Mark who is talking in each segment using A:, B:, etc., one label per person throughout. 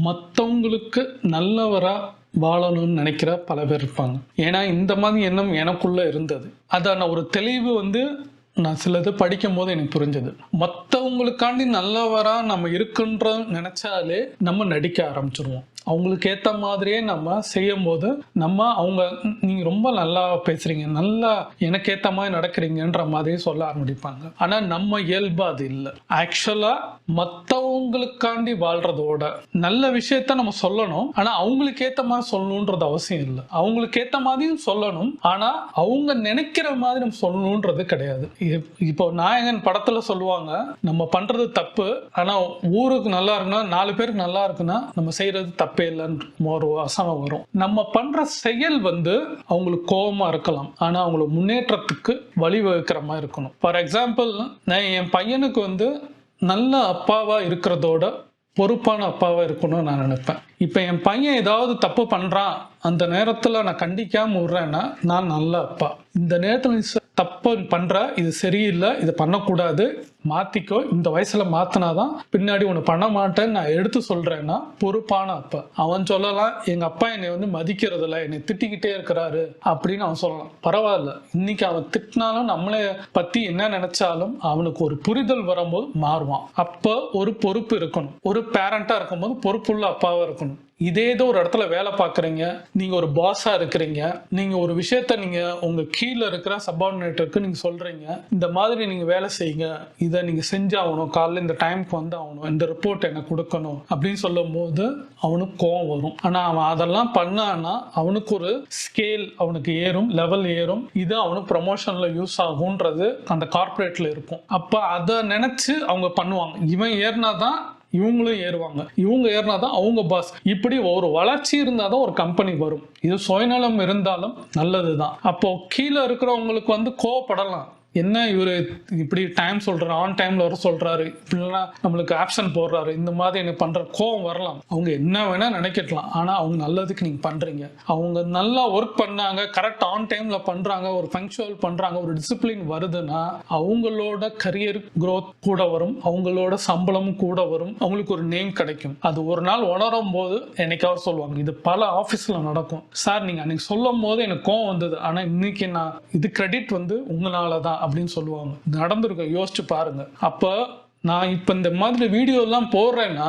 A: மற்றவங்களுக்கு நல்லவரா வாழணும்னு நினைக்கிற பல பேர் இருப்பாங்க. ஏன்னா இந்த மாதிரி எண்ணம் எனக்குள்ள இருந்தது. அதான் ஒரு தெளிவு நான் சிலது படிக்கும் போது எனக்கு புரிஞ்சது. மற்றவங்களுக்காண்டி நல்லவரா நம்ம இருக்குன்ற நினைச்சாலே நம்ம நடிக்க ஆரம்பிச்சிருவோம். அவங்களுக்கு ஏற்ற மாதிரியே நம்ம செய்யும் போது அவங்க நீங்க ரொம்ப நல்லா பேசுறீங்க, நல்லா எனக்கு ஏற்ற மாதிரி நடக்கிறீங்கன்ற மாதிரியே சொல்ல ஆரம்பிப்பாங்க. ஆனா நம்ம இயல்பு அது இல்லை. ஆக்சுவலா மற்றவங்களுக்காண்டி வாழ்றதோட நல்ல விஷயத்த நம்ம சொல்லணும். ஆனா அவங்களுக்கு ஏற்ற மாதிரி சொல்லணுன்றது அவசியம் இல்லை. அவங்களுக்கு ஏற்ற மாதிரியும் சொல்லணும், ஆனா அவங்க நினைக்கிற மாதிரி நம்ம சொல்லணுன்றது கிடையாது. இப்போ நாயகன் படத்துல சொல்லுவாங்க, நம்ம பண்றது தப்பு, ஆனா ஊருக்கு நல்லா இருக்குன்னா 4 பேருக்கு நல்லா இருக்குன்னா நம்ம செய்யறது தப்பே இல்லைன்னு ஒரு வசனம் வரும். நம்ம பண்ற செயல் அவங்களுக்கு கோபமா இருக்கலாம், ஆனா அவங்களுக்கு முன்னேற்றத்துக்கு வழிவகுக்கிற மாதிரி இருக்கணும். ஃபார் எக்ஸாம்பிள், நான் என் பையனுக்கு நல்ல அப்பாவா இருக்கிறதோட பொறுப்பான அப்பாவா இருக்கணும்னு நான் நினைப்பேன். இப்போ என் பையன் ஏதாவது தப்பு பண்றான், அந்த நேரத்துல நான் கண்டிக்காம விடுறேன்னா நான் நல்ல அப்பா. இந்த நேரத்துல தப்பு பண்ற, இது சரியில்லை, இது பண்ணக்கூடாது, மாத்திக்கோ, இந்த வயசுல மாத்தினாதான் பின்னாடி ஒண்ணு பண்ண மாட்டேன்னு நான் எடுத்து சொல்றேன்னா பொறுப்பான அப்பா. அவன் சொல்லலாம், எங்க அப்பா என்னை மதிக்கிறது இல்லை, என்னை திட்டிக்கிட்டே இருக்கிறாரு அப்படின்னு அவன் சொல்லலாம். பரவாயில்ல, இன்னைக்கு அவன் திட்டினாலும் நம்மளை பத்தி என்ன நினைச்சாலும் அவனுக்கு ஒரு புரிதல் வரும்போது மாறுவான். அப்போ ஒரு பொறுப்பு இருக்கணும். ஒரு பேரண்டா இருக்கும்போது பொறுப்புள்ள அப்பாவா இருக்கணும். இதேதோ ஒரு இடத்துல வேலை பார்க்குறீங்க, நீங்க ஒரு பாஸா இருக்கிறீங்க, நீங்க ஒரு விஷயத்த நீங்க உங்க கீழே இருக்கிற சப்பார்டினேட்டருக்கு நீங்க சொல்றீங்க, இந்த மாதிரி நீங்க வேலை செய்யுங்க, இதை நீங்க செஞ்சாகணும், காலைல இந்த டைமுக்கு வந்தாகணும், இந்த ரிப்போர்ட் எனக்கு கொடுக்கணும் அப்படின்னு சொல்லும் போது அவனுக்கு கோவம் வரும். ஆனா அவன் அதெல்லாம் பண்ணான்னா அவனுக்கு ஒரு ஸ்கேல் அவனுக்கு ஏறும், லெவல் ஏறும், இது அவனுக்கு ப்ரமோஷன்ல யூஸ் ஆகும்ன்றது அந்த கார்பரேட்ல இருக்கும். அப்ப அதை நினைச்சு அவங்க பண்ணுவாங்க. இவன் ஏறினாதான் இவங்களும் ஏறுவாங்க, இவங்க ஏறினாதான் அவங்க பாஸ். இப்படி ஒரு வளர்ச்சி இருந்தாதான் ஒரு கம்பெனி வரும். இது சுயநலம் இருந்தாலும் நல்லதுதான். அப்போ கீழே இருக்கிறவங்களுக்கு கோவப்படலாம், என்ன இவரு இப்படி டைம் சொல்றாரு, ஆன் டைம்ல வர சொல்றாரு, இப்படிலாம் நம்மளுக்கு ஆப்ஷன் போடுறாரு, இந்த மாதிரி எனக்கு பண்ற கோவம் வரலாம். அவங்க என்ன வேணா நினைக்கலாம், ஆனா அவங்க நல்லதுக்கு நீங்க பண்றீங்க. அவங்க நல்லா ஒர்க் பண்ணாங்க, கரெக்ட் ஆன் டைம்ல பண்றாங்க, ஒரு பங்க்சுவல் பண்றாங்க, ஒரு டிசிப்ளின் வருதுன்னா அவங்களோட கரியர் growth கூட வரும், அவங்களோட சம்பளமும் கூட வரும், அவங்களுக்கு ஒரு நேம் கிடைக்கும். அது ஒரு நாள் உணரும் போது என்னைக்காவது சொல்லுவாங்க. இது பல ஆபீஸ்ல நடக்கும். சார், நீங்க அன்னைக்கு சொல்லும் போது எனக்கு கோவம் வந்தது, ஆனா இன்னைக்கு நான் இது கிரெடிட் உங்களாலதான் அப்படின்னு சொல்லுவாங்க. நடந்திருக்க, யோசிச்சு பாருங்க. அப்ப நான் இப்ப இந்த மாதிரி வீடியோ எல்லாம் போடுறேன்னா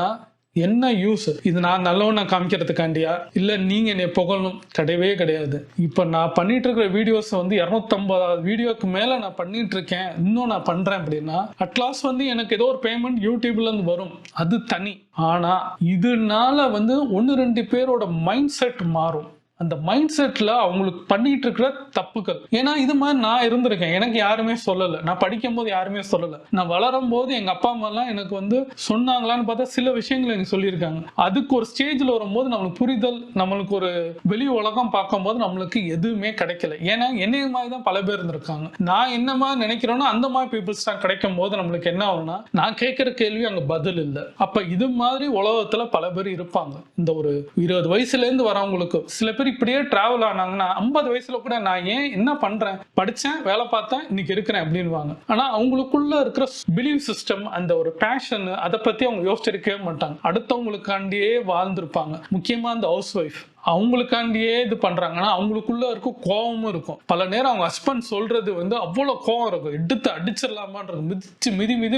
A: என்ன யூஸ்? இது நான் நல்லவனா காமிக்கிறதுக்காண்டியா, இல்ல நீங்க என்னை புகழணும்? கிடையவே கிடையாது. இப்ப நான் பண்ணிட்டு இருக்கிற வீடியோஸ் 250 வீடியோக்கு மேல நான் பண்ணிட்டு இருக்கேன், இன்னும் நான் பண்றேன் அப்படின்னா அட்லாஸ்ட் எனக்கு ஏதோ ஒரு பேமெண்ட் யூடியூப்ல இருந்து வரும், அது தனி. ஆனா இதனால 1-2 பேரோட மைண்ட் செட் மாறும். அந்த மைண்ட் செட்ல அவங்களுக்கு பண்ணிட்டு இருக்கிற தப்புகள். ஏன்னா இது மாதிரி நான் இருந்திருக்கேன், எனக்கு யாருமே சொல்லலை, நான் படிக்கும் போது யாருமே சொல்லலை, நான் வளரும் போது எங்க அப்பா அம்மா எல்லாம் எனக்கு சொன்னாங்களான்னு பார்த்தா சில விஷயங்கள் எனக்கு சொல்லியிருக்காங்க. அதுக்கு ஒரு ஸ்டேஜ்ல வரும்போது நம்மளுக்கு புரிதல், நம்மளுக்கு ஒரு வெளி உலகம் பார்க்கும்போது நம்மளுக்கு எதுவுமே கிடைக்கல. ஏன்னா என்னைய மாதிரி தான் பல பேர் இருந்திருக்காங்க. நான் என்ன மாதிரி நினைக்கிறேனோ அந்த மாதிரி பீப்புள்ஸ் தான் கிடைக்கும் போது நம்மளுக்கு என்ன ஆகும்னா, நான் கேட்கிற கேள்வி அங்க பதில் இல்லை. அப்ப இது மாதிரி உலகத்துல பல பேர் இருப்பாங்க. இந்த ஒரு 20 வயசுல இருந்து வரவங்களுக்கு சில பேர் இப்படியே டிராவல் ஆனாங்கன்னா 50 வயசுல கூட நான் ஏன் என்ன பண்றேன், படிச்சேன், வேலை பார்த்தேன், இன்னைக்கு இருக்கிறேன் அப்படின்வாங்க. ஆனா அவங்களுக்குள்ள இருக்கிற பிலீவ் சிஸ்டம், அந்த ஒரு பேஷன், அதை பத்தி அவங்க யோசிச்சிருக்கவே மாட்டாங்க. அடுத்தவங்களுக்காண்டியே வாழ்ந்திருப்பாங்க. முக்கியமா அந்த ஹவுஸ் ஒய்ஃப் அவங்களுக்காண்டியே இது பண்றாங்கன்னா அவங்களுக்குள்ள இருக்கும் கோபமும் இருக்கும். பல நேரம் அவங்க ஹஸ்பண்ட் சொல்றது அவ்வளவு கோபம் இருக்கும், எடுத்து அடிச்சிடலாமான்றது,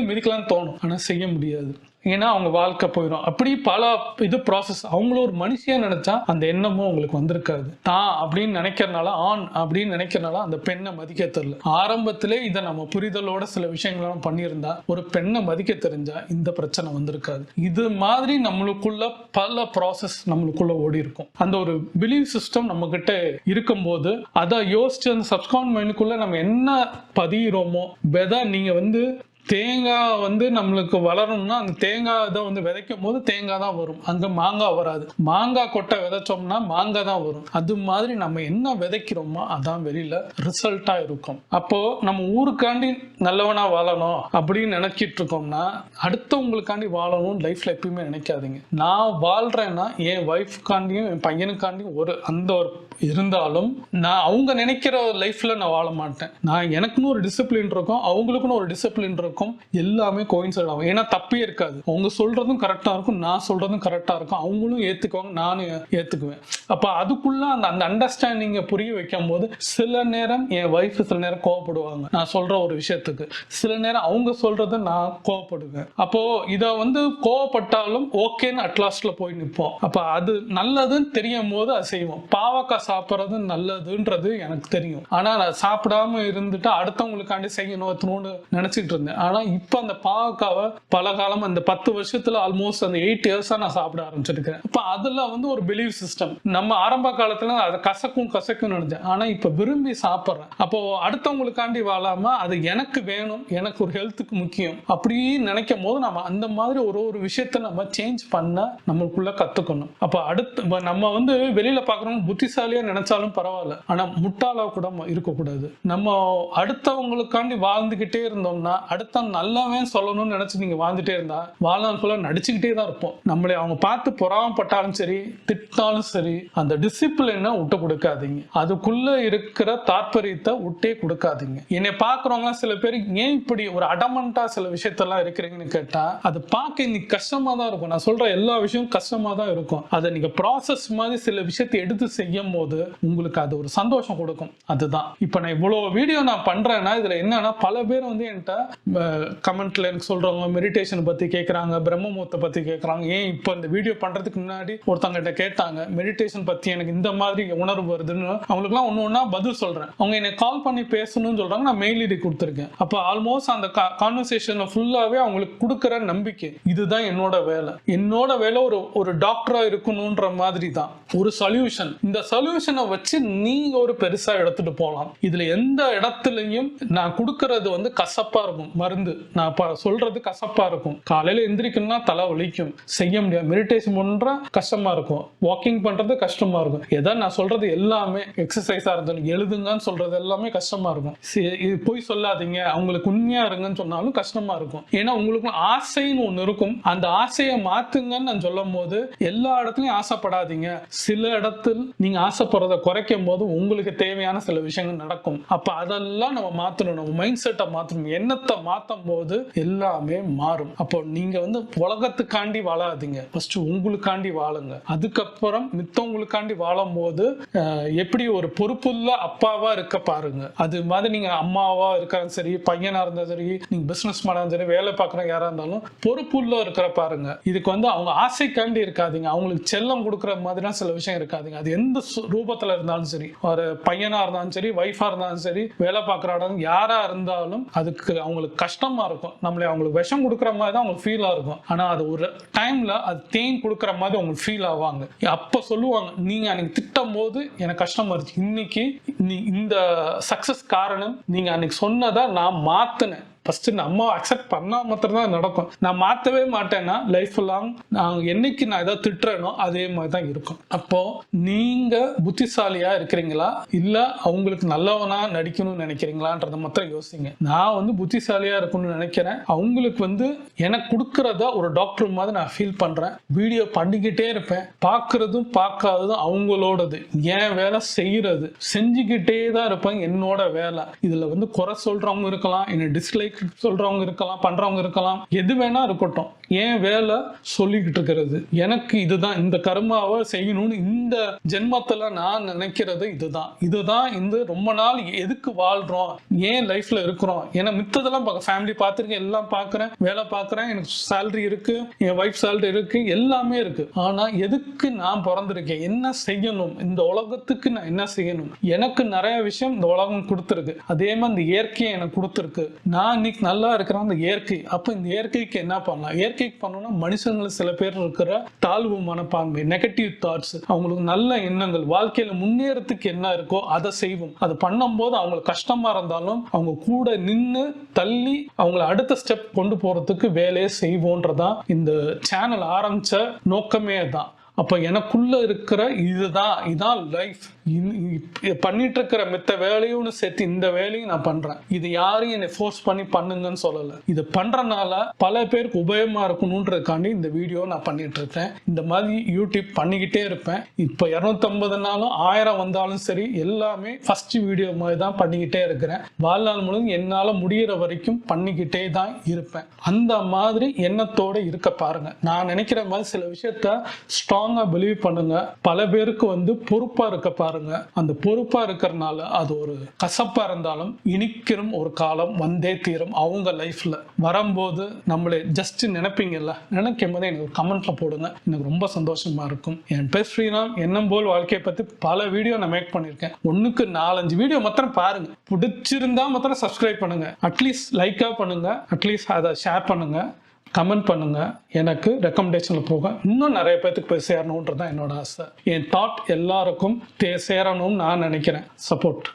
A: மிதிக்கலாம்னு தோணும், ஆனா செய்ய முடியாது. ஏன்னா அவங்க வாழ்க்கை போயிடும். அப்படி பல இது ப்ராசஸ். அவங்கள ஒரு மனுஷியா நினைச்சா அந்த எண்ணமும் அவங்களுக்கு வந்திருக்காது. தான் அப்படின்னு நினைக்கிறனால, ஆண் அப்படின்னு நினைக்கிறனால அந்த பெண்ணை மதிக்க தெரியல. ஆரம்பத்திலே இதை நம்ம புரிதலோட சில விஷயங்களும் பண்ணியிருந்தா, ஒரு பெண்ணை மதிக்க தெரிஞ்சா இந்த பிரச்சனை வந்திருக்காது. இது மாதிரி நம்மளுக்குள்ள பல ப்ராசஸ் நம்மளுக்குள்ள ஓடி இருக்கும். அந்த ஒரு பிலீவ் சிஸ்டம் நம்ம கிட்ட இருக்கும்போது அதை யோசிச்சு அந்த சப்கான் மைண்டுக்குள்ள நம்ம என்ன பதிகிறோமோ, வெதா நீங்க தேங்காய் நம்மளுக்கு வளரணும்னா அந்த தேங்காய் தான் விதைக்கும் போது தேங்காய் தான் வரும், அங்க மாங்காய் வராது. மாங்காய் கொட்டை விதைச்சோம்னா மாங்காய் தான் வரும். அது மாதிரி நம்ம என்ன விதைக்கிறோமோ அதான் வெளியில ரிசல்ட்டா இருக்கும். அப்போ நம்ம ஊருக்காண்டி நல்லவனா வாழணும் அப்படின்னு நினைச்சிட்டு இருக்கோம்னா அடுத்தவங்களுக்காண்டி வாழணும் லைஃப்ல எப்பயுமே நினைக்காதீங்க. நான் வாழ்றேன்னா என் ஒய்ஃப்காண்டியும் என் பையனுக்காண்டியும் அந்த ஒரு இருந்தாலும் நான் அவங்க நினைக்கிற லைஃப்ல நான் வாழ மாட்டேன். நான் எனக்குன்னு ஒரு டிசிப்ளின் இருக்கும், அவங்களுக்குன்னு ஒரு டிசிப்ளின் இருக்கும். இருக்கும், எல்லாமே கோயின்சைட் ஆகும். ஏன்னா தப்பே இருக்காது. அவங்க சொல்றதும் கரெக்டா இருக்கும், நான் சொல்றதும் கரெக்டா இருக்கும், அவங்களும் ஏத்துக்குவாங்க, நானும் ஏத்துக்குவேன். அப்ப அதுக்குள்ள அந்த அண்டர்ஸ்டாண்டிங்கை புரிய வைக்கும் போது சில நேரம் என் ஒய்ஃப் சில நேரம் கோவப்படுவாங்க நான் சொல்ற ஒரு விஷயத்துக்கு, சில நேரம் அவங்க சொல்றத நான் கோவப்படுவேன். அப்போ இத வந்து கோவப்பட்டாலும் ஓகேன்னு அட்லாஸ்ட்ல போய் நிற்போம். அப்ப அது நல்லதுன்னு தெரியும் போது அதை செய்வோம். பாவக்காய் சாப்பிட்றது நல்லதுன்றது எனக்கு தெரியும், ஆனா நான் சாப்பிடாம இருந்துட்டு அடுத்தவங்களுக்காண்டி செய்யணும்னு நினைச்சிட்டு இருந்தேன். ஆனா இப்ப அந்த பாவக்காவை பல காலம் அந்த 10 வருஷத்துல ஆல்மோஸ்ட் அந்த 8 இயர்ஸா நான் சாப்பிட ஆரம்பிச்சிருக்கேன். அப்ப அதுல வந்து ஒரு பிலீவ் சிஸ்டம். நம்ம ஆரம்ப காலத்துல அதை கசக்கும் நினைச்சேன், ஆனா இப்ப விரும்பி சாப்பிட்றேன். அப்போ அடுத்தவங்களுக்காண்டி வாழாம அது எனக்கு வேணும், எனக்கு ஒரு ஹெல்த்துக்கு முக்கியம் அப்படி நினைக்கும் போது நம்ம அந்த மாதிரி ஒரு விஷயத்த நம்ம சேஞ்ச் பண்ண நம்மளுக்குள்ள கத்துக்கணும். அப்ப அடுத்து நம்ம வந்து வெளியில பாக்குறோம் புத்திசாலியா நினைச்சாலும் பரவாயில்ல, ஆனா முட்டாளா கூட இருக்கக்கூடாது. நம்ம அடுத்தவங்களுக்காண்டி வாழ்ந்துகிட்டே இருந்தோம்னா அடுத்த நல்லவே சொல்லணும்னு நினைச்சு நீங்க வாழ்ந்துட்டே இருந்தா வாழ்நாள் நடிச்சுக்கிட்டே தான் இருப்போம். நம்மளை அவங்க பார்த்து பொறாமப்பட்டாலும் சரி திட்டாலும் சரி அந்த டிசிப்ளினை விட்டு கொடுக்காதீங்க, அதுக்குள்ள இருக்கிற தாற்பயத்தை விட்டே கொடுக்காதீங்க. என்னை பாக்குறவங்க சில பேர் ஏன் இப்படி ஒரு அடமண்டா சில விஷயத்தெல்லாம் இருக்கிறீங்கன்னு கேட்டா அது பார்க்க இன்னைக்கு கஷ்டமா தான் இருக்கும். நான் சொல்ற எல்லா விஷயமும் கஷ்டமா தான் இருக்கும். அதை நீங்க ப்ராசஸ் மாதிரி சில விஷயத்தை எடுத்து செய்யும் போது உங்களுக்கு அது ஒரு சந்தோஷம் கொடுக்கும். அதுதான் இப்ப நான் இவ்வளவு வீடியோ நான் பண்றேன்னா இதுல என்னன்னா பல பேர் வந்து என்கிட்ட கமெண்ட்ல எனக்கு சொல்றவங்க மெடிடேஷன் பத்தி கேட்கறாங்க, பிரம்மமுகூர்த்த பத்தி கேட்கறாங்க. ஏன் இப்ப இந்த வீடியோ பண்றதுக்கு முன்னாடி ஒருத்தவங்க கேட்டாங்க மெடிடேஷன் பத்தி எனக்கு இந்த மாதிரி உணர்வு வருதுன்னு, அவங்களுக்குலாம் ஒண்ணு பதில் சொல்றேன். அவங்க என்னை கால் பண்ணி பேசணும்னு சொல்றாங்க, நான் மெயில் ஐடி கொடுத்துருக்கேன். அப்ப ஆல்மோஸ்ட் அந்த கான்வர்சேஷன்ல ஃபுல்லாவே அவங்களுக்கு கொடுக்குற நம்பிக்கை இதுதான் என்னோட வேலை. என்னோட வேலை ஒரு டாக்டரா இருக்கணும்ன்ற மாதிரி தான் ஒரு சொல்யூஷன். இந்த சொல்யூஷனை வச்சு நீங்க ஒரு பெருசா எடுத்துட்டு போகலாம். இதுல எந்த இடத்துலயும் நான் கொடுக்கறது வந்து கசப்பா இருக்கும், மருந்து நான் சொல்றது கசப்பா இருக்கும். காலையில எந்திரிக்கணும்னா தலை வலிக்கும், செய்ய முடியாது. மெடிடேஷன் பண்ற கஷ்டமா இருக்கும், வாக்கிங் பண்றது கஷ்டமா இருக்கும். ஏதாவது நான் சொல்றது எல்லாமே எக்ஸசைஸா இருந்தாலும் எழுதுங்கன்னு சொல்றது எல்லாமே கஷ்டமா இருக்கும். இது போய் சொல்லாதீங்க அவங்களுக்கு உண்மையா இருங்கன்னு சொன்னாலும் கஷ்டமா இருக்கும். ஏன்னா உங்களுக்கு ஆசைன்னு ஒண்ணு இருக்கும், அந்த ஆசையை மாத்துங்கன்னு நான் சொல்லும் போது எல்லா இடத்துலயும் ஆசைப்படாதீங்க. சில இடத்துல நீங்க ஆசைப்படுறத குறைக்கும் போது உங்களுக்கு தேவையான சில விஷயங்கள் நடக்கும். அப்ப அதெல்லாம் நம்ம மாத்தணும், நம்ம மைண்ட் செட்டை மாத்தணும், எண்ணத்தை மாத்தும் போது எல்லாமே மாறும். அப்போ நீங்க வந்து உலகத்துக்காண்டி வாழாதீங்க, ஃபர்ஸ்ட் உங்களுக்காண்டி வாழுங்க. அதுக்கப்புறம் மித்தவங்களுக்காண்டி வாழும் போது எப்படி ஒரு பொறுப்புள்ள அப்பாவா இருக்க பாருங்க. அது மாதிரி நீங்க அம்மாவா இருக்கிறாலும் சரி, பையனா இருந்தாலும் சரி, நீங்க பிசினஸ் பண்ணாலும் சரி, வேலை பார்க்குற யாரா இருந்தாலும் பொறுப்புள்ள இருக்கிற பாருங்க. இதுக்கு வந்து அவங்க ஆசைக்காண்டி இருக்காதீங்க, அவங்களுக்கு செல்லம் கொடுக்குற மாதிரிலாம் சில விஷயம் இருக்காதீங்க. அது எந்த ரூபத்துல இருந்தாலும் சரி, ஒரு பையனா இருந்தாலும் சரி, வைஃபா இருந்தாலும் சரி, வேலை பார்க்குற இடம் யாரா இருந்தாலும் அதுக்கு அவங்களுக்கு கஷ்டமா இருக்கும். நம்மளே அவங்களுக்கு விஷம் கொடுக்குற மாதிரி தான் அவங்களுக்கு ஃபீலா இருக்கும். ஆனா அது ஒரு டைம்ல அது தேன் கொடுக்குற மாதிரி அவங்களுக்கு ஃபீல் ஆவாங்க. அப்ப சொல்லுவாங்க, நீங்க அன்னைக்கு திட்டும் போது எனக்கு கஷ்டமா இருந்துச்சு, இன்னைக்கு இந்த சக்சஸ் காரணம் நீங்க அன்னைக்கு சொன்னதை நான் மாத்தினேன். ஃபர்ஸ்ட் நம்ம அக்செப்ட் பண்ணா மாத்திரம் தான் நடக்கும். நான் மாற்றவே மாட்டேன்னா லைஃப் லாங் நான் என்னைக்கு நான் ஏதாவது திட்டுறேனோ அதே மாதிரி தான் இருக்கும். அப்போ நீங்க புத்திசாலியா இருக்கிறீங்களா இல்ல அவங்களுக்கு நல்லவனா நடிக்கணும்னு நினைக்கிறீங்களான்றத மாத்திரம் யோசிங்க. நான் வந்து புத்திசாலியா இருக்கணும்னு நினைக்கிறேன். அவங்களுக்கு வந்து எனக்கு கொடுக்கறத ஒரு டாக்டர் மாதிரி நான் ஃபீல் பண்றேன். வீடியோ பண்ணிக்கிட்டே இருப்பேன், பார்க்கறதும் பார்க்காததும் அவங்களோடது, என் வேலை செய்யறது செஞ்சுக்கிட்டே தான் இருப்பேன். என்னோட வேலை. இதுல வந்து குறை சொல்றவங்க இருக்கலாம், என்ன டிஸ்லைக் சொல்றவங்க இருக்கலாம், பண்றவங்க இருக்கலாம், எது வேணா இருக்கட்டும். என் வேலை சொல்லிக்கிட்டு இருக்கிறது, எனக்கு இதுதான் இந்த கர்மாவை செய்யணும்னு இந்த ஜென்மத்துல நான் நினைக்கிறது இதுதான் இந்த ரொம்ப நாள் எதுக்கு வாழ்றோம், ஏன் லைஃப்ல இருக்கிறோம். ஏன்னா மித்ததெல்லாம் ஃபேமிலி பார்த்துருக்கேன், எல்லாம் பார்க்குறேன், வேலை பார்க்குறேன், எனக்கு சேலரி இருக்கு, என் ஒய்ஃப் சேலரி இருக்கு, எல்லாமே இருக்கு. ஆனா எதுக்கு நான் பிறந்திருக்கேன், என்ன செய்யணும், இந்த உலகத்துக்கு நான் என்ன செய்யணும். எனக்கு நிறைய விஷயம் இந்த உலகம் கொடுத்துருக்கு, அதே மாதிரி இந்த இயற்கையை எனக்கு கொடுத்துருக்கு. நான் இன்னைக்கு நல்லா இருக்கிறேன் அந்த இயற்கை. அப்ப இந்த இயற்கைக்கு என்ன பண்ணலாம், இயற்கைக்கு பண்ணணும்னா மனுஷங்களை சில பேர் இருக்கிற தாழ்வு மனப்பான்மை, நெகட்டிவ் தாட்ஸ், அவங்களுக்கு நல்ல எண்ணங்கள், வாழ்க்கையில முன்னேறத்துக்கு என்ன இருக்கோ அதை செய்வோம். அது பண்ணும்போது அவங்களுக்கு கஷ்டமா இருந்தாலும் அவங்க கூட நின்று தள்ளி அவங்களை அடுத்த ஸ்டெப் கொண்டு போறதுக்கு வேலையை செய்வோன்றதான் இந்த சேனல் ஆரம்பிச்ச நோக்கமே தான். அப்போ எனக்குள்ள இருக்கிற இதான் லைஃப். பண்ணிட்டு இருக்கிற மித்த வேலையும் சேர்த்து இந்த வேலையும் நான் பண்றேன். இது யாரையும் என்னை ஃபோர்ஸ் பண்ணி பண்ணுங்கன்னு சொல்லலை. இது பண்றதுனால பல பேருக்கு உபயோகமா இருக்கணும்ன்றதுக்காண்டி இந்த வீடியோ நான் பண்ணிட்டு இருக்கேன். இந்த மாதிரி யூடியூப் பண்ணிக்கிட்டே இருப்பேன். இப்போ 250 நாளும் 1000 வந்தாலும் சரி, எல்லாமே ஃபர்ஸ்ட் வீடியோ மாதிரி தான் பண்ணிக்கிட்டே இருக்கிறேன். வாழ்நாள் முழுவதும் என்னால முடிகிற வரைக்கும் பண்ணிக்கிட்டே தான் இருப்பேன். அந்த மாதிரி எண்ணத்தோட இருக்க பாருங்க. நான் நினைக்கிற மாதிரி சில விஷயத்த ஸ்ட்ராங்கா பிலீவ் பண்ணுங்க. பல பேருக்கு பொறுப்பா இருக்க பாருங்க. அந்த பொறுப்பா இருக்கிறதுனால அது ஒரு கசப்பா இருந்தாலும் இனிக்கிற ஒரு காலம் வந்தே தீரும். அவங்க லைஃப்ல வரும்போது நம்மளே ஜஸ்ட் நினைப்பீங்கல்ல, நினைக்கும் போது எனக்கு கமெண்ட்ல போடுங்க. எனக்கு ரொம்ப சந்தோஷமா இருக்கும். என் பேர் ஸ்ரீராம். எண்ணம் போல் வாழ்க்கையை பத்தி பல வீடியோ நான் மேக் பண்ணிருக்கேன். ஒண்ணுக்கு 4-5 வீடியோ மாத்திரம் பாருங்க. பிடிச்சிருந்தா மாத்திரம் சப்ஸ்கிரைப் பண்ணுங்க. அட்லீஸ்ட் லைக்கா பண்ணுங்க. அட்லீஸ்ட் அதை ஷேர் பண்ணுங்க, கமெண்ட் பண்ணுங்க. எனக்கு ரெக்கமெண்டேஷன்ல போக இன்னும் நிறைய பேருக்கு போய் சேரணும்ன்றது தான் என்னோட ஆசை. என் தாட் எல்லாருக்கும் சேரணும்னு நான் நினைக்கிறேன். சப்போர்ட்.